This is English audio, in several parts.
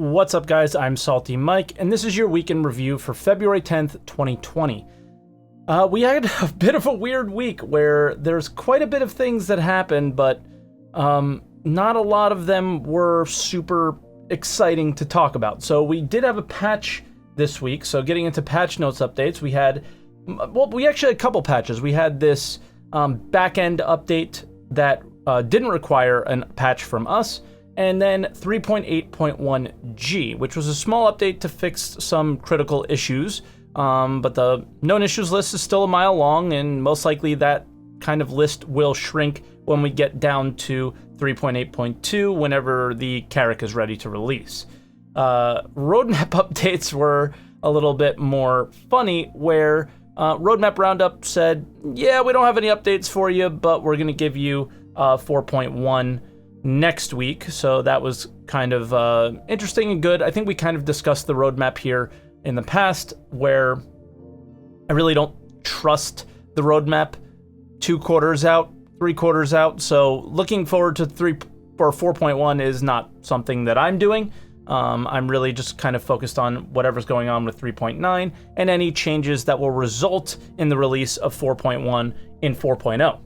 What's up, guys? I'm SaltEMike, and this is your weekend review for February 10th, 2020. We had a bit of a weird week where there's quite a bit of things that happened, but not a lot of them were super exciting to talk about. So we did have a patch this week, so getting into patch notes updates, we actually had a couple patches. We had this back-end update that didn't require a patch from us, and then 3.8.1G, which was a small update to fix some critical issues, but the known issues list is still a mile long, and most likely that kind of list will shrink when we get down to 3.8.2 whenever the Carrack is ready to release. Roadmap updates were a little bit more funny, where Roadmap Roundup said, yeah, we don't have any updates for you, but we're going to give you 4.1 next week. So that was kind of interesting and good. I think we kind of discussed the roadmap here in the past, where I really don't trust the roadmap 2 quarters out, 3 quarters out. So looking forward to 4.1 is not something that I'm doing. I'm really just kind of focused on whatever's going on with 3.9 and any changes that will result in the release of 4.1 in 4.0.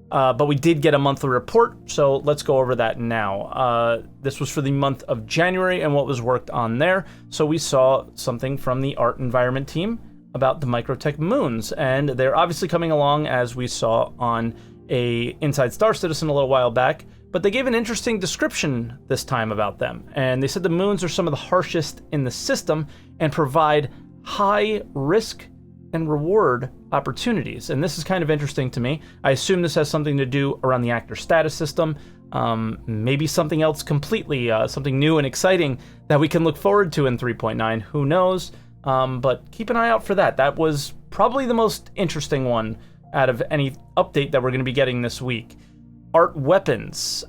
But we did get a monthly report, so let's go over that now. This was for the month of January and what was worked on there. So we saw something from the art environment team about the Microtech moons, and they're obviously coming along, as we saw on a Inside Star Citizen a little while back, but they gave an interesting description this time about them. And they said the moons are some of the harshest in the system and provide high risk and reward opportunities. And this is kind of interesting to me. I assume this has something to do around the actor status system, maybe something else completely, something new and exciting that we can look forward to in 3.9, who knows, but keep an eye out for that. That was probably the most interesting one out of any update that we're going to be getting this week. Art weapons.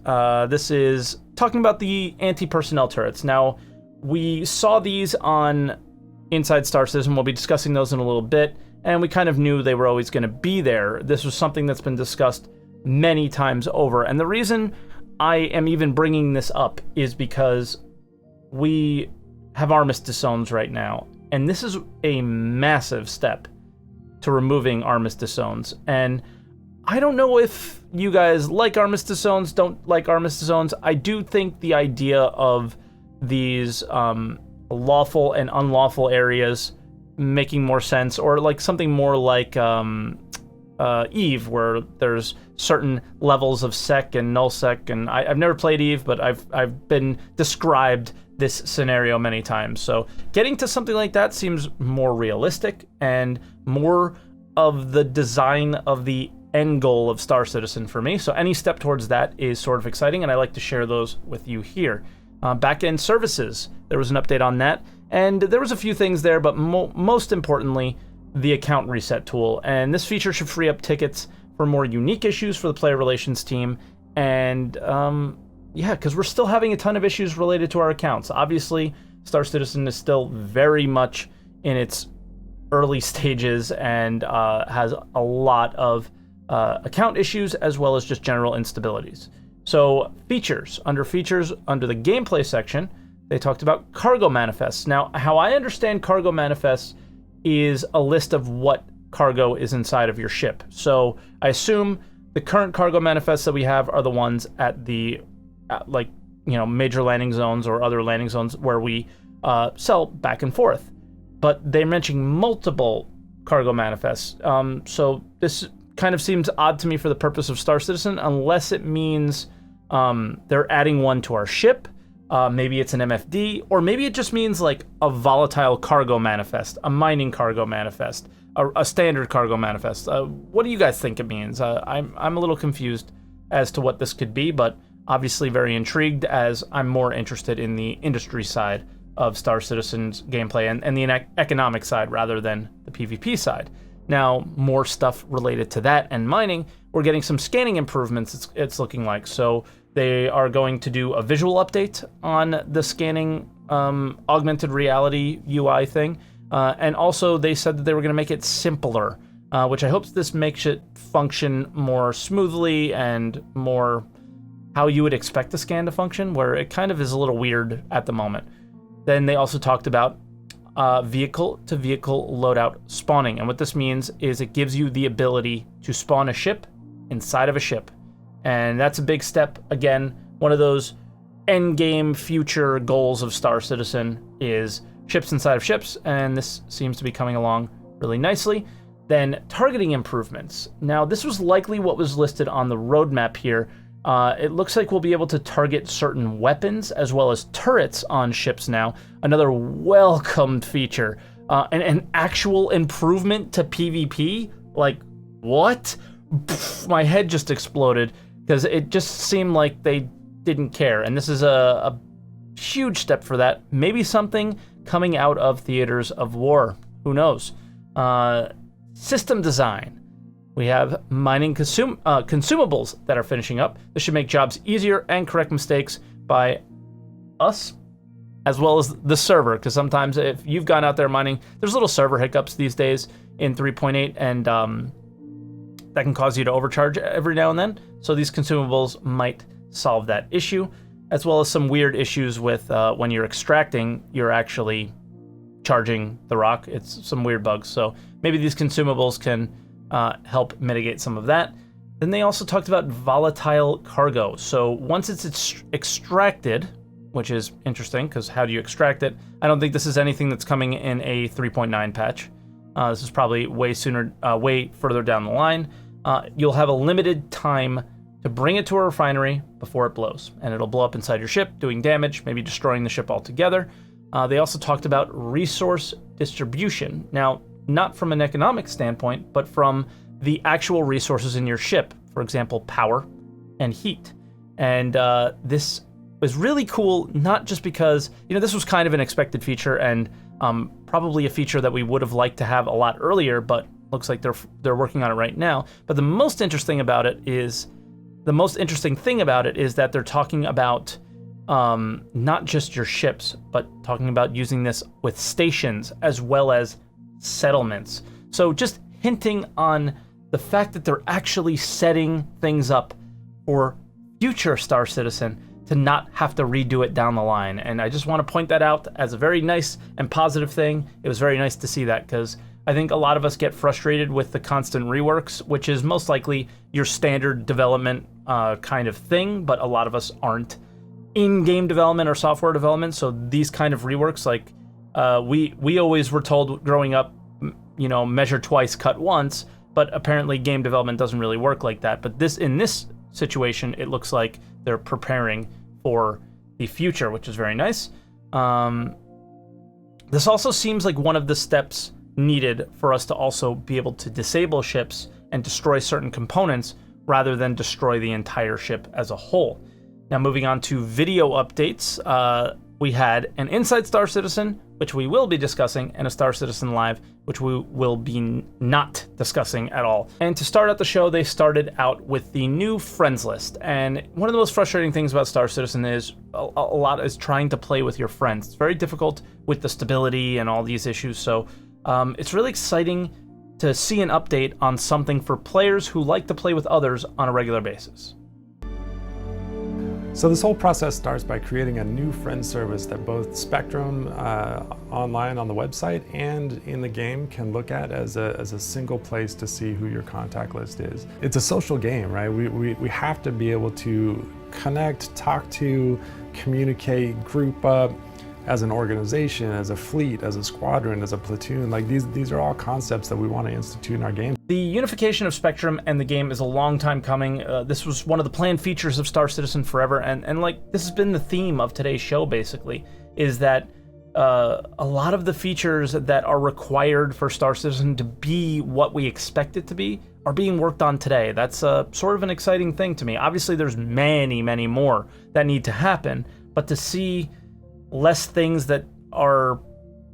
This is talking about the anti-personnel turrets. Now, we saw these on Inside Star Citizen. We'll be discussing those in a little bit, and we kind of knew they were always going to be there. This was something that's been discussed many times over, and the reason I am even bringing this up is because we have armistice zones right now, and this is a massive step to removing armistice zones. And I don't know if you guys like armistice zones, don't like armistice zones. I do think the idea of these lawful and unlawful areas making more sense, or like something more like Eve, where there's certain levels of sec and nullsec, and I've never played Eve, but I've been described this scenario many times. So getting to something like that seems more realistic and more of the design of the end goal of Star Citizen for me. So any step towards that is sort of exciting, and I like to share those with you here. Back-end services, there was an update on that, and there was a few things there, but most importantly, the account reset tool. And this feature should free up tickets for more unique issues for the player relations team. And yeah, because we're still having a ton of issues related to our accounts. Obviously, Star Citizen is still very much in its early stages and has a lot of account issues as well as just general instabilities. So features, under the gameplay section, they talked about cargo manifests. Now, how I understand cargo manifests is a list of what cargo is inside of your ship. So I assume the current cargo manifests that we have are the ones at the major landing zones or other landing zones where we sell back and forth. But they're mentioning multiple cargo manifests. So this kind of seems odd to me for the purpose of Star Citizen, unless it means they're adding one to our ship. Maybe it's an MFD, or maybe it just means like a volatile cargo manifest, a mining cargo manifest, a standard cargo manifest. What do you guys think it means? I'm a little confused as to what this could be, but obviously very intrigued, as I'm more interested in the industry side of Star Citizen's gameplay and the economic side rather than the PvP side. Now, more stuff related to that and mining. We're getting some scanning improvements, it's looking like. So they are going to do a visual update on the scanning augmented reality UI thing. And also they said that they were going to make it simpler, which I hope this makes it function more smoothly and more how you would expect a scan to function, where it kind of is a little weird at the moment. Then they also talked about vehicle-to-vehicle loadout spawning. And what this means is it gives you the ability to spawn a ship inside of a ship. And that's a big step. Again, one of those endgame future goals of Star Citizen is ships inside of ships, and this seems to be coming along really nicely. Then targeting improvements. Now, this was likely what was listed on the roadmap here. It looks like we'll be able to target certain weapons as well as turrets on ships now. Another welcomed feature. And an actual improvement to PvP? Like, what? Pff, my head just exploded because it just seemed like they didn't care. And this is a huge step for that. Maybe something coming out of Theaters of War. Who knows? System design. We have mining consumables that are finishing up. This should make jobs easier and correct mistakes by us, as well as the server, because sometimes if you've gone out there mining, there's little server hiccups these days in 3.8, and that can cause you to overcharge every now and then. So these consumables might solve that issue, as well as some weird issues with when you're extracting, you're actually charging the rock. It's some weird bugs. So maybe these consumables can help mitigate some of that. Then they also talked about volatile cargo. So once it's extracted, which is interesting because how do you extract it? I don't think this is anything that's coming in a 3.9 patch. This is probably way further down the line. You'll have a limited time to bring it to a refinery before it blows, and it'll blow up inside your ship, doing damage, maybe destroying the ship altogether. They also talked about resource distribution. Now, not from an economic standpoint, but from the actual resources in your ship. For example, power and heat. And this was really cool, not just because, this was kind of an expected feature and probably a feature that we would have liked to have a lot earlier, but looks like they're working on it right now. But the most interesting thing about it is that they're talking about not just your ships, but talking about using this with stations as well as settlements. So just hinting on the fact that they're actually setting things up for future Star Citizen to not have to redo it down the line. And I just want to point that out as a very nice and positive thing. It was very nice to see that, because I think a lot of us get frustrated with the constant reworks, which is most likely your standard development kind of thing, but a lot of us aren't in game development or software development. So these kind of reworks, like we always were told growing up, measure twice, cut once, but apparently game development doesn't really work like that. But in this situation, it looks like they're preparing for the future, which is very nice. This also seems like one of the steps needed for us to also be able to disable ships and destroy certain components rather than destroy the entire ship as a whole. Now, moving on to video updates, we had an Inside Star Citizen, which we will be discussing, and a Star Citizen Live, which we will be not discussing at all. And to start out the show, they started out with the new friends list. And one of the most frustrating things about Star Citizen is a lot is trying to play with your friends. It's very difficult with the stability and all these issues. So it's really exciting to see an update on something for players who like to play with others on a regular basis. So this whole process starts by creating a new friend service that both Spectrum online on the website and in the game can look at as a single place to see who your contact list is. It's a social game, right? We have to be able to connect, talk to, communicate, group up as an organization, as a fleet, as a squadron, as a platoon. Like these are all concepts that we want to institute in our game. The unification of Spectrum and the game is a long time coming. This was one of the planned features of Star Citizen forever, and like this has been the theme of today's show, basically, is that a lot of the features that are required for Star Citizen to be what we expect it to be are being worked on today. That's sort of an exciting thing to me. Obviously, there's many, many more that need to happen, but to see less things that are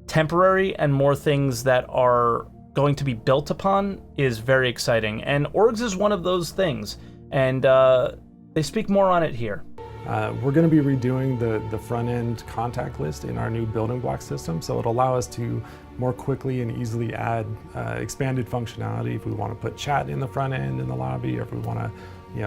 temporary and more things that are going to be built upon is very exciting. And orgs is one of those things, and they speak more on it here. We're going to be redoing the front-end contact list in our new building block system, so it'll allow us to more quickly and easily add expanded functionality if we want to put chat in the front end in the lobby, or if we want to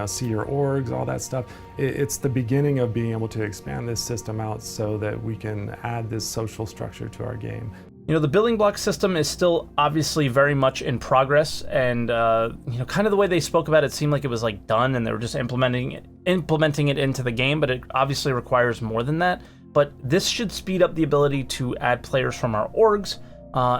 see your orgs, all that stuff. It's the beginning of being able to expand this system out so that we can add this social structure to our game. The building block system is still obviously very much in progress, and kind of the way they spoke about it seemed like it was like done and they were just implementing it into the game, but it obviously requires more than that. But this should speed up the ability to add players from our orgs,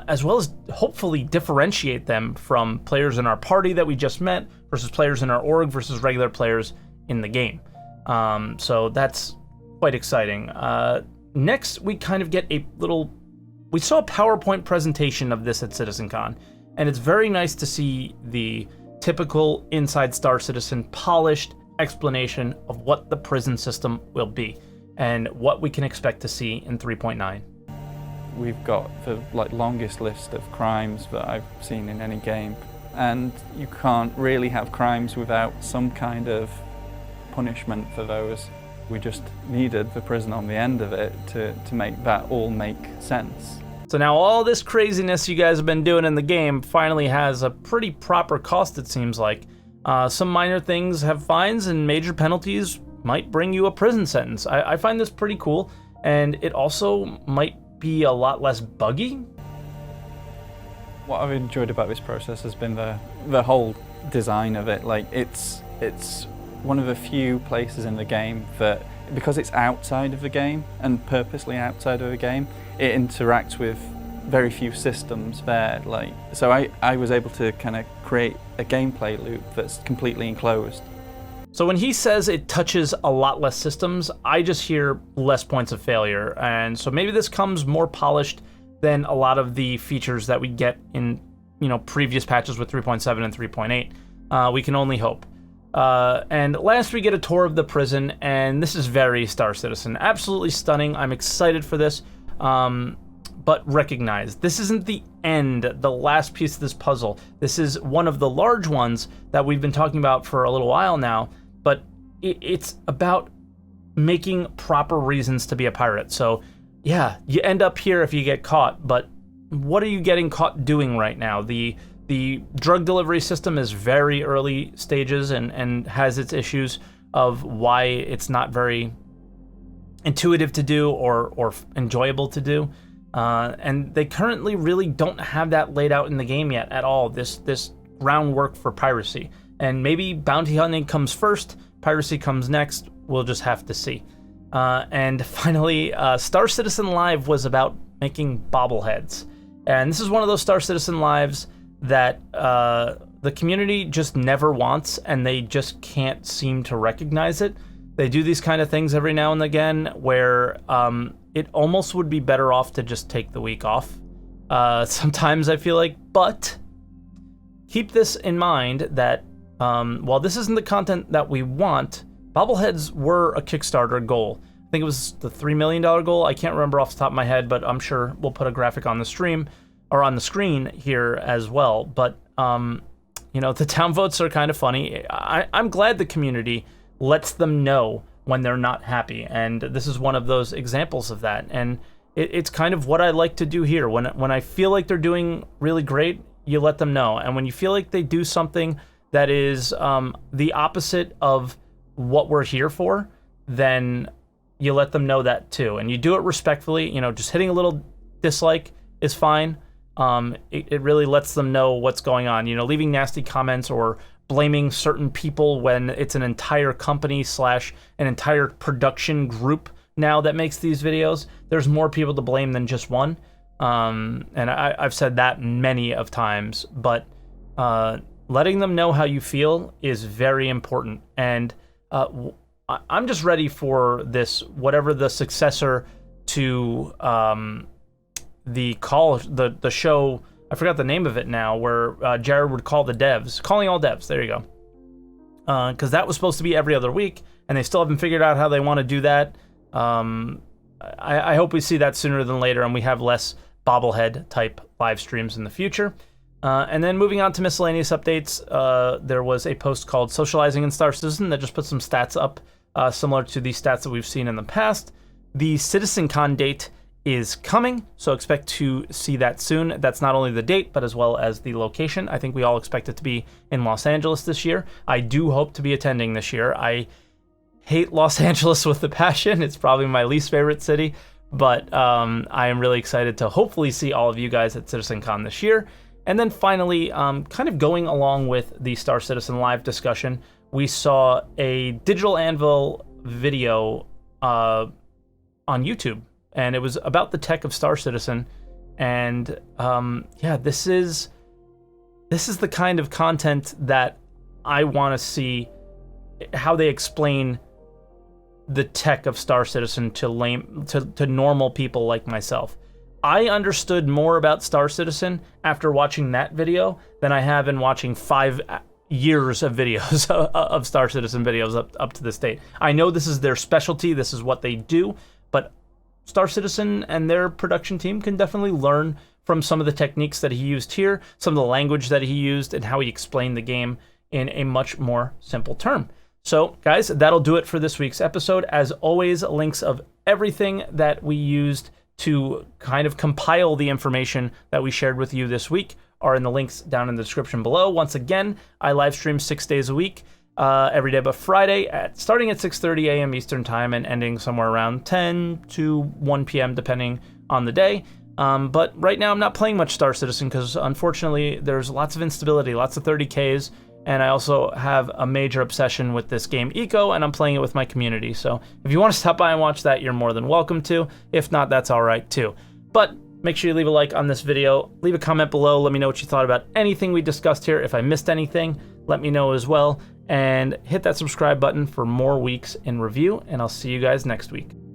as well as hopefully differentiate them from players in our party that we just met versus players in our org versus regular players in the game. So that's quite exciting. Next, we kind of get we saw a PowerPoint presentation of this at Citcon, and it's very nice to see the typical inside Star Citizen polished explanation of what the prison system will be and what we can expect to see in 3.9. We've got the longest list of crimes that I've seen in any game, and you can't really have crimes without some kind of punishment for those. We just needed the prison on the end of it to make that all make sense. So now all this craziness you guys have been doing in the game finally has a pretty proper cost, it seems like. Some minor things have fines, and major penalties might bring you a prison sentence. I find this pretty cool, and it also might be a lot less buggy. What I've enjoyed about this process has been the whole design of it. It's one of the few places in the game that, because it's outside of the game and purposely outside of the game, it interacts with very few systems there. So I was able to kind of create a gameplay loop that's completely enclosed. So when he says it touches a lot less systems, I just hear less points of failure. And so maybe this comes more polished than a lot of the features that we get in, previous patches with 3.7 and 3.8. We can only hope. And last we get a tour of the prison, and this is very Star Citizen. Absolutely stunning. I'm excited for this. But recognize, this isn't the end, the last piece of this puzzle. This is one of the large ones that we've been talking about for a little while now, but it's about making proper reasons to be a pirate. So yeah, you end up here if you get caught, but what are you getting caught doing right now? The drug delivery system is very early stages and has its issues of why it's not very intuitive to do or enjoyable to do. And they currently really don't have that laid out in the game yet at all, this groundwork for piracy. And maybe bounty hunting comes first, piracy comes next, we'll just have to see. And finally, Star Citizen Live was about making bobbleheads. And this is one of those Star Citizen Lives that the community just never wants, and they just can't seem to recognize it. They do these kind of things every now and again where it almost would be better off to just take the week off. Sometimes I feel like, but keep this in mind that while this isn't the content that we want, bobbleheads were a Kickstarter goal. I think it was the $3 million goal. I can't remember off the top of my head, but I'm sure we'll put a graphic on the stream or on the screen here as well. But the downvotes are kind of funny. I'm glad the community lets them know when they're not happy, and this is one of those examples of that. And it's kind of what I like to do here. When I feel like they're doing really great, you let them know. And when you feel like they do something that is the opposite of what we're here for, then you let them know that too. And you do it respectfully. Just hitting a little dislike is fine. It really lets them know what's going on. Leaving nasty comments or blaming certain people when it's an entire company / an entire production group now that makes these videos. There's more people to blame than just one. And I've said that many of times, but letting them know how you feel is very important. And I'm just ready for this, whatever the successor to the show, I forgot the name of it now, where Jared would call the devs. Calling all devs, there you go. Because that was supposed to be every other week, and they still haven't figured out how they want to do that. I hope we see that sooner than later, and we have less bobblehead-type live streams in the future. And then moving on to miscellaneous updates, there was a post called Socializing in Star Citizen that just put some stats up, similar to the stats that we've seen in the past. The Citcon date is coming, so expect to see that soon. That's not only the date, but as well as the location. I think we all expect it to be in Los Angeles this year. I do hope to be attending this year. I hate Los Angeles with a passion. It's probably my least favorite city, but I am really excited to hopefully see all of you guys at Citcon this year. And then finally, kind of going along with the Star Citizen Live discussion, we saw a Digital Anvil video on YouTube, and it was about the tech of Star Citizen. And yeah, this is the kind of content that I want to see, how they explain the tech of Star Citizen to normal people like myself. I understood more about Star Citizen after watching that video than I have in watching 5 years of videos of Star Citizen videos up to this date. I know this is their specialty, this is what they do, but Star Citizen and their production team can definitely learn from some of the techniques that he used here, some of the language that he used, and how he explained the game in a much more simple term. So, guys, that'll do it for this week's episode. As always, links of everything that we used to kind of compile the information that we shared with you this week are in the links down in the description below. Once again, I live stream 6 days a week, every day but Friday, starting at 6:30 a.m. Eastern Time and ending somewhere around 10 to 1 p.m. depending on the day. But right now I'm not playing much Star Citizen because unfortunately there's lots of instability, lots of 30Ks, and I also have a major obsession with this game Eco, and I'm playing it with my community. So if you want to stop by and watch that, you're more than welcome to. If not, that's all right too. But make sure you leave a like on this video, leave a comment below, let me know what you thought about anything we discussed here. If I missed anything, let me know as well, and hit that subscribe button for more weeks in review, and I'll see you guys next week.